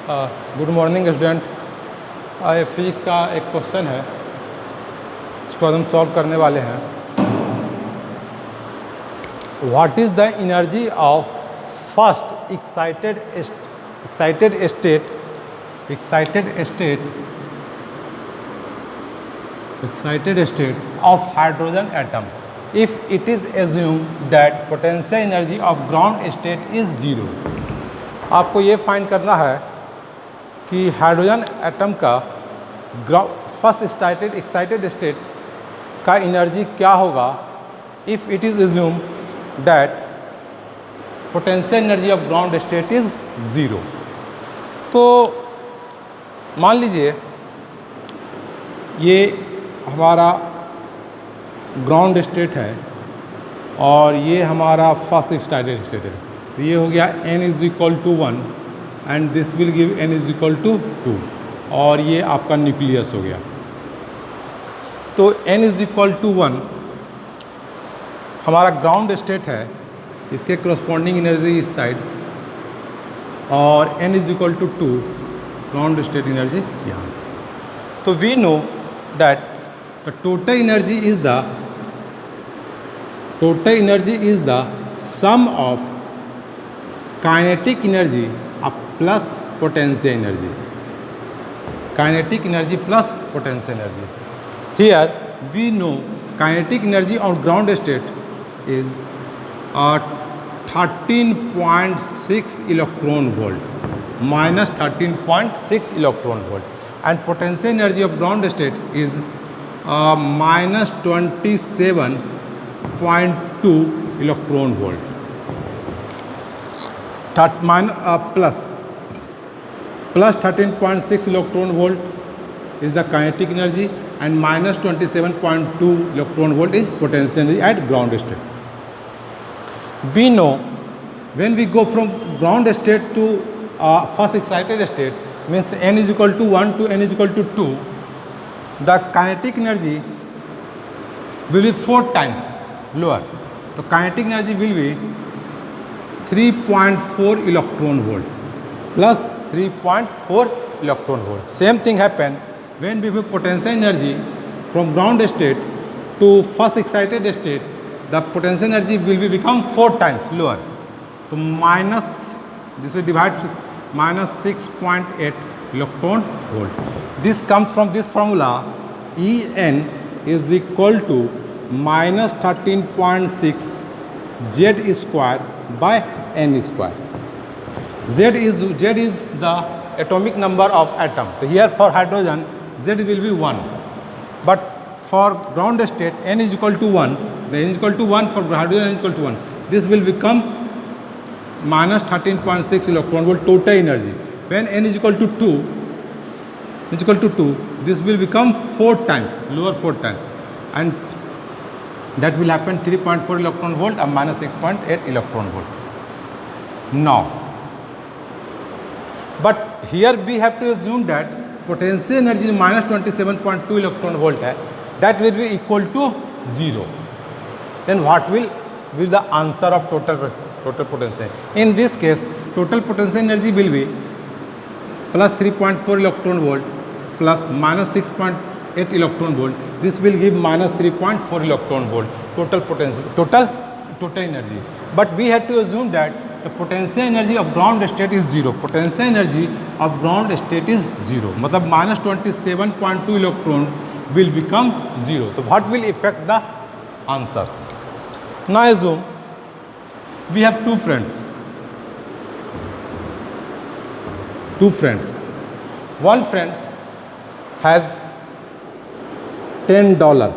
Good morning student. Physics का एक question है, इसको हम सॉल्व करने वाले हैं। What is the energy of first excited state of hydrogen atom if it is assumed that potential energy of ground state is zero. आपको ये फाइंड करना है कि हाइड्रोजन एटम का फर्स्ट एक्साइटेड स्टेट का एनर्जी क्या होगा if it is assume that potential energy of ground state is zero. तो मान लीजिए ये हमारा ग्राउंड स्टेट है और ये हमारा फर्स्ट एक्साइटेड स्टेट है। तो ये हो गया n is equal to 1 and this will give n is equal to 2 और ये आपका न्यूक्लियस हो गया। तो n इज इक्वल टू 1 हमारा ग्राउंड स्टेट है, इसके करस्पॉन्डिंग एनर्जी इस साइड, और n is equal to 2 ground state energy यहाँ। तो we know that the total energy is the sum of kinetic energy plus potential energy. Kinetic energy plus potential energy. Here we know kinetic energy of ground state is 13.6 electron volt minus 13.6 electron volt and potential energy of ground state is minus 27.2 electron volt plus 13.6 electron volt is the kinetic energy and minus 27.2 electron volt is potential energy at ground state. We know when we go from ground state to first excited state, means n is equal to 1 to n is equal to 2, the kinetic energy will be 4 times lower. So kinetic energy will be 3.4 electron volt plus 3.4 electron volt. Same thing happen when we have potential energy from ground state to first excited state. The potential energy will be become 4 times lower. So minus, this will divide minus 6.8 electron volt. This comes from this formula. En is equal to minus 13.6 z square by n square. Z is the atomic number of atom. So here for hydrogen Z will be 1, but for ground state n is equal to 1. The n is equal to 1 for hydrogen n is equal to 1. This will become minus 13.6 electron volt total energy. When n is equal to 2, this will become 4 times lower, 4 times, and that will happen 3.4 electron volt and minus 6.8 electron volt. Now, but here we have to assume that potential energy is minus 27.2 electron volt hai, that will be equal to 0. Then what will be the answer of total potential? In this case, total potential energy will be plus 3.4 electron volt plus minus 6.8 electron volt. This will give minus 3.4 electron volt total potential, total energy. But we have to assume that the potential energy of ground state is 0. Potential energy of ground state is 0. मतलब minus 27.2 electron will become 0. So what will affect the answer? Now assume we have two friends. One friend has $10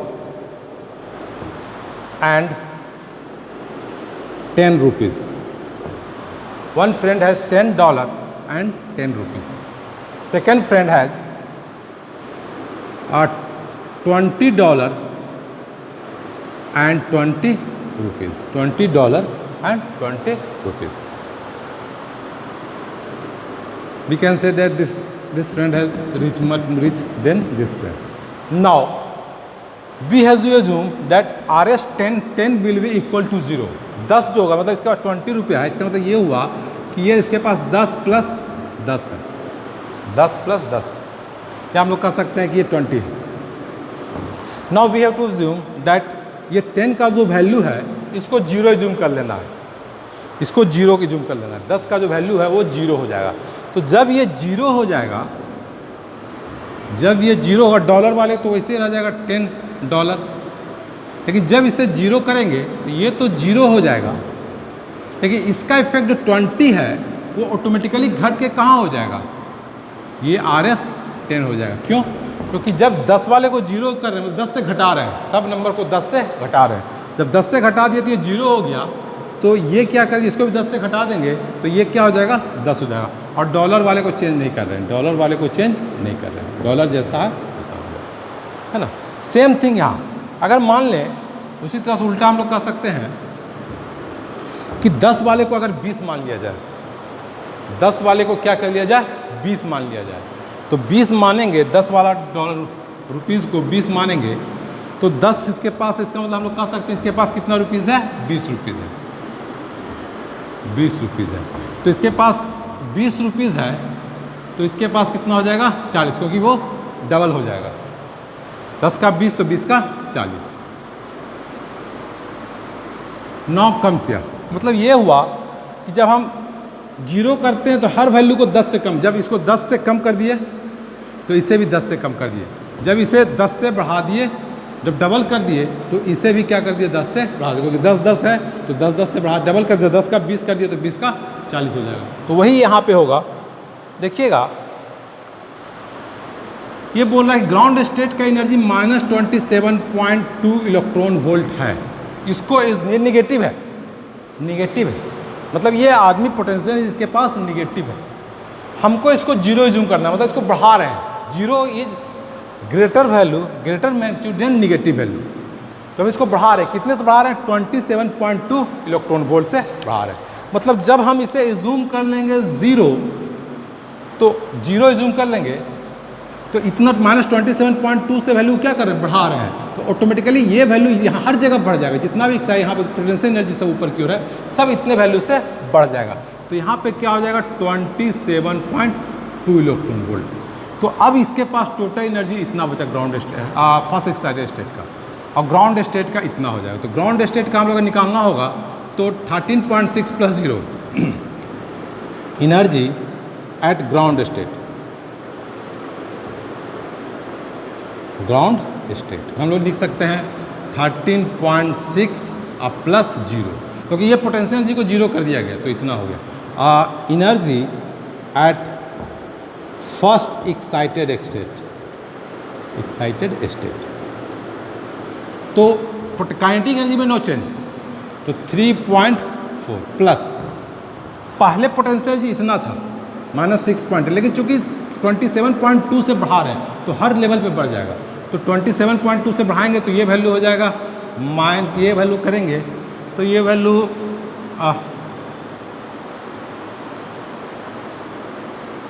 and 10 rupees. One friend has $10 and 10 rupees. Second friend has $20 and 20 rupees. $20 and 20 rupees. We can say that this friend has much rich than this friend. Now we have to assume that RS 10 will be equal to 0. 10 जो होगा मतलब इसका 20 रुपया है, इसका मतलब ये हुआ कि ये इसके पास 10 प्लस 10 है। 10 प्लस 10, या हम लोग कह सकते हैं कि ये 20 है। Now we have to assume that ये 10 का जो वैल्यू है इसको 0 एज्यूम कर लेना है, इसको 0 की जूम कर लेना है। 10 का जो वैल्यू है वो 0 हो जाएगा। तो जब ये 0 हो जाएगा, जब ये 0 होगा, डॉलर वाले तो वैसे रह जाएगा $10, लेकिन जब इसे 0 करेंगे तो ये तो 0 हो जाएगा, लेकिन इसका इफेक्ट जो 20 है वो ऑटोमेटिकली घट के कहाँ हो जाएगा, ये RS 10 हो जाएगा। क्यों? क्योंकि जब 10 वाले को 0 कर रहे हैं, 10 से घटा रहे हैं, सब नंबर को 10 से घटा रहे हैं। जब 10 से घटा दिए तो ये 0 हो गया, तो ये क्या करेंगे, इसको भी 10 से घटा देंगे तो ये क्या हो जाएगा, 10 हो जाएगा। और डॉलर वाले को चेंज नहीं कर रहे हैं, डॉलर वाले को चेंज नहीं कर रहे हैं, डॉलर जैसा है वैसा हो गया, है ना। सेम थिंग यहाँ, अगर मान लें उसी तरह से उल्टा हम लोग कह सकते हैं कि 10 वाले को अगर 20 मान लिया जाए, 10 वाले को क्या कर लिया जाए, 20 मान लिया जाए, तो 20 मानेंगे, 10 वाला डॉलर रुपीज़ को 20 मानेंगे तो 10 इसके पास, इसका मतलब हम लोग कह सकते हैं इसके पास कितना रुपीज़ है, 20 रुपीज़ है, 20 रुपीज़ है। तो इसके पास 20 रुपीज़ है, तो इसके पास कितना हो जाएगा, 40, क्योंकि वो डबल हो जाएगा, 10 का 20 तो 20 का 40। 9 कम से, मतलब ये हुआ कि जब हम 0 करते हैं तो हर वैल्यू को 10 से कम, जब इसको 10 से कम कर दिए तो इसे भी 10 से कम कर दिए, जब इसे 10 से बढ़ा दिए, जब डबल कर दिए तो इसे भी क्या कर दिए, 10 से बढ़ा दिए, क्योंकि 10 10 है तो 10 10 से बढ़ा, डबल कर दिया, 10 का 20 कर दिया तो 20 का 40 हो जाएगा। तो वही यहाँ पे होगा, देखिएगा ये बोल रहा है ग्राउंड स्टेट का एनर्जी -27.2 इलेक्ट्रॉन वोल्ट है। इसको ये निगेटिव है, निगेटिव है, मतलब ये आदमी पोटेंशियल इसके पास निगेटिव है। हमको इसको 0 जूम करना है, मतलब इसको बढ़ा रहे हैं, 0 is greater value, greater magnitude than negative value. तो हम इसको बढ़ा रहे हैं, कितने से बढ़ा रहे हैं, 27.2 इलेक्ट्रॉन वोल्ट से बढ़ा रहे हैं। मतलब जब हम इसे जूम कर लेंगे 0, तो 0 जूम कर लेंगे तो इतना -27.2 से वैल्यू क्या कर रहे हैं, बढ़ा रहे हैं, तो ऑटोमेटिकली ये वैल्यू यहाँ हर जगह बढ़ जाएगा, जितना भी यहाँ पे पोटेंशियल एनर्जी सब ऊपर की ओर है, सब इतने वैल्यू से बढ़ जाएगा। तो यहाँ पे क्या हो जाएगा, 27.2 इलेक्ट्रॉन वोल्ट। तो अब इसके पास टोटल एनर्जी इतना बचा ground state, first excited state का, और ग्राउंड स्टेट का इतना हो जाएगा। तो ग्राउंड स्टेट का हम लोग निकालना होगा, तो 13.6 + 0 energy at ground state, ground state हम लोग लिख सकते हैं 13.6 + 0, क्योंकि ये पोटेंशियल एनर्जी को 0 कर दिया गया तो इतना हो गया। Energy at first excited state, excited state, तो काइनेटिक एनर्जी में नो चेंज, तो 3.4 प्लस पहले पोटेंशियल एनर्जी इतना था -6 पॉइंट, लेकिन चूंकि 27.2 से बढ़ा रहे हैं तो हर लेवल पे बढ़ जाएगा। तो 27.2 से बढ़ाएंगे तो ये वैल्यू हो जाएगा, ये वैल्यू करेंगे तो ये वैल्यू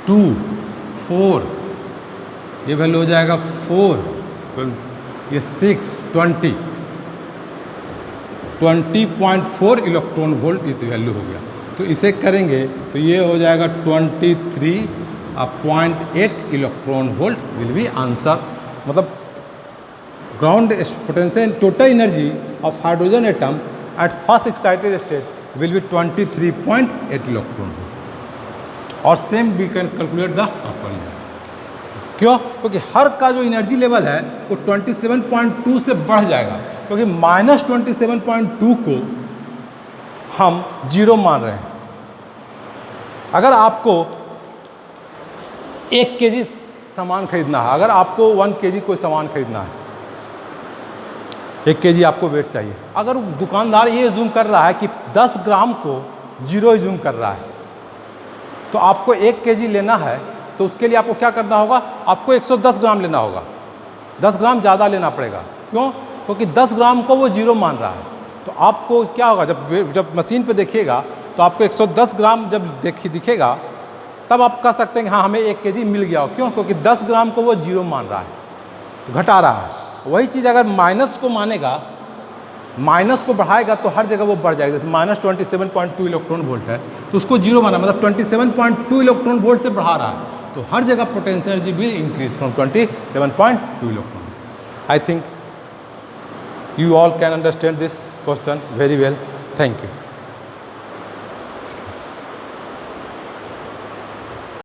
2 4, ये वैल्यू हो जाएगा 4, ये 6 20.4 इलेक्ट्रॉन वोल्ट ये वैल्यू हो गया। तो इसे करेंगे तो ये हो जाएगा 23.8 electron volt will be answer. मतलब ground potential total energy of hydrogen atom at first excited state will be 23.8 electron volt. और same we can calculate the upper energy. क्यों? क्योंकि हर का जो एनर्जी लेवल है वो 27.2 से बढ़ जाएगा, क्योंकि -27.2 को हम 0 मान रहे हैं। अगर आपको 1 kg सामान खरीदना है, अगर आपको 1 kg कोई सामान खरीदना है, 1 kg आपको वेट चाहिए, अगर दुकानदार ये जूम कर रहा है कि 10 ग्राम को 0 जूम कर रहा है, तो आपको 1 kg लेना है तो उसके लिए आपको क्या करना होगा, आपको 110 ग्राम लेना होगा, 10 ग्राम ज़्यादा लेना पड़ेगा। क्यों? क्योंकि 10 ग्राम को वो 0 मान रहा है। तो आपको क्या होगा, जब मशीन पे देखिएगा तो आपको 110 ग्राम जब दिखेगा तब आप कह सकते हैं कि हाँ हमें 1 kg मिल गया हो। क्यों? क्योंकि 10 ग्राम को वो 0 मान रहा है, तो घटा रहा है। वही चीज़ अगर माइनस को मानेगा, माइनस को बढ़ाएगा तो हर जगह वो बढ़ जाएगा। जैसे -27.2 इलेक्ट्रॉन वोल्ट है तो उसको 0 माना, मतलब 27.2 इलेक्ट्रॉन वोल्ट से बढ़ा रहा है, तो हर जगह potential energy will increase from 27.2 electron. I think you all can understand this question very well. Thank you.